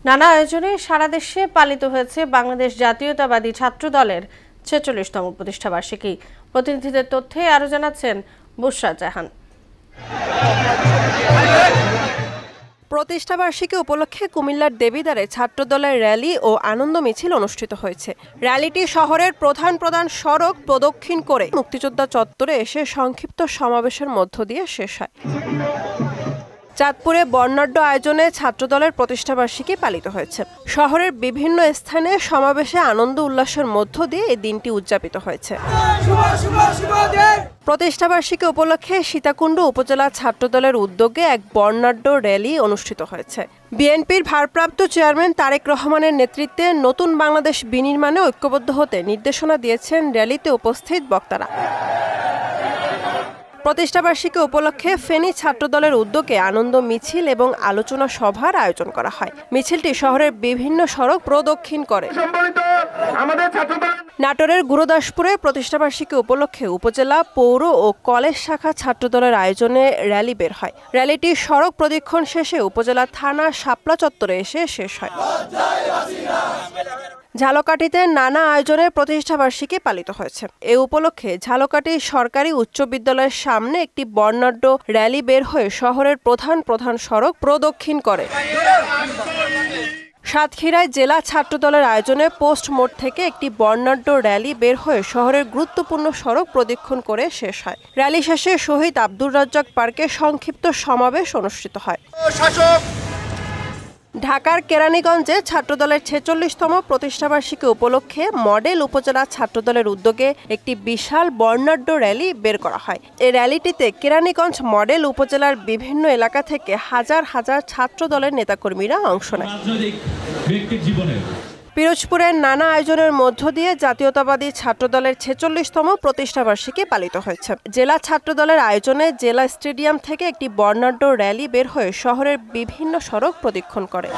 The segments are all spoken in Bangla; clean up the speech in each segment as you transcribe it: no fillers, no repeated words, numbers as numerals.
নানা আয়োজনে সারা দেশে পালিত হয়েছে বাংলাদেশ জাতীয়তাবাদী ছাত্র দলের ৪৬তম প্রতিষ্ঠাবার্ষিকী। প্রতিনিধিদের তথ্যে আরো জানাচ্ছেন বুশরা জাহান। প্রতিষ্ঠাবার্ষিকী উপলক্ষে কুমিল্লার দেবিদ্বারে ছাত্রদলের র্যালি ও আনন্দ মিছিল অনুষ্ঠিত হয়েছে। র্যালিটি শহরের প্রধান সড়ক প্রদক্ষিণ করে মুক্তিযোদ্ধা চত্বরে এসে সংক্ষিপ্ত সমাবেশের মধ্য দিয়ে শেষ হয়। চাঁদপুরে বর্ণাঢ্য আয়োজনে ছাত্রদলের প্রতিষ্ঠাবার্ষিকী পালিত হয়েছে। শহরের বিভিন্ন স্থানে সমাবেশে আনন্দ উল্লাসের মধ্য দিয়ে এই দিনটি উদযাপিত হয়েছে। প্রতিষ্ঠাবার্ষিকী উপলক্ষে সীতাকুণ্ড উপজেলা ছাত্রদলের উদ্যোগে এক বর্ণাঢ্য র্যালি অনুষ্ঠিত হয়েছে। বিএনপির ভারপ্রাপ্ত চেয়ারম্যান তারেক রহমানের নেতৃত্বে নতুন বাংলাদেশ বিনির্মাণে ঐক্যবদ্ধ হতে নির্দেশনা দিয়েছেন র্যালিতে উপস্থিত বক্তারা। প্রতিষ্ঠাবার্ষিকী উপলক্ষে ফেনী ছাত্রদলের উদ্যোগে আনন্দ মিছিল এবং আলোচনা সভার আয়োজন করা হয়। মিছিলটি শহরের বিভিন্ন সড়ক প্রদক্ষিণ করে। নাটোরের গুরুদাসপুরে প্রতিষ্ঠাবার্ষিকী উপলক্ষে উপজেলা, পৌর ও কলেজ শাখা ছাত্রদলের আয়োজনে র্যালি বের হয়। র্যালিটি সড়ক প্রদক্ষিণ শেষে উপজেলা থানা শাপলা চত্বরে এসে শেষ হয়। ঝালকাঠিতে নানা আয়োজনে প্রতিষ্ঠাবার্ষিকী পালিত হয়েছে। এ উপলক্ষে ঝালকাঠি সরকারি উচ্চ বিদ্যালয়ের সামনে একটি বর্ণাঢ্য র্যালি বের হয়ে শহরের প্রধান সড়ক প্রদক্ষিণ করে। সাতক্ষীরায় জেলা ছাত্রদলের আয়োজনে পোস্ট মোড় থেকে একটি বর্ণাঢ্য র্যালি বের হয়ে শহরের গুরুত্বপূর্ণ সড়ক প্রদক্ষিণ করে শেষ হয়। র্যালি শেষে শহীদ আব্দুর রাজ্জাক পার্কে সংক্ষিপ্ত সমাবেশ অনুষ্ঠিত হয়। ঢাকার কেরানীগঞ্জে ছাত্রদলের ৪৬তম প্রতিষ্ঠাবার্ষিকী উপলক্ষে মডেল উপজেলা ছাত্রদলের উদ্যোগে একটি বিশাল বর্ণাঢ্য র্যালি বের করা হয়। এই র্যালিটিতে কেরানীগঞ্জ মডেল উপজেলার বিভিন্ন এলাকা থেকে হাজার হাজার ছাত্রদলের নেতাকর্মীরা অংশ নেয়। পিরোজপুরের নানা আয়োজনের মধ্য দিয়ে জাতীয়তাবাদী ছাত্রদলের ৪৬তম প্রতিষ্ঠাবার্ষিকী পালিত হয়েছে। জেলা ছাত্রদলের আয়োজনে জেলা স্টেডিয়াম থেকে একটি বর্ণাঢ্য র্যালি বের হয়ে শহরের বিভিন্ন সড়ক প্রদক্ষিণ করে।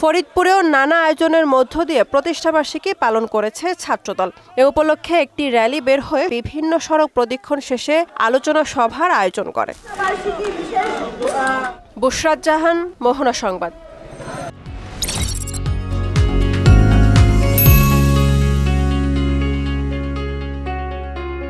ফরিদপুরেও নানা আয়োজনের মধ্য দিয়ে প্রতিষ্ঠাবার্ষিকী পালন করেছে ছাত্রদল। এ উপলক্ষে একটি র্যালি বের হয়ে বিভিন্ন সড়ক প্রদক্ষিণ শেষে আলোচনা সভার আয়োজন করে। বুশরা জাহান, মোহনা সংবাদ।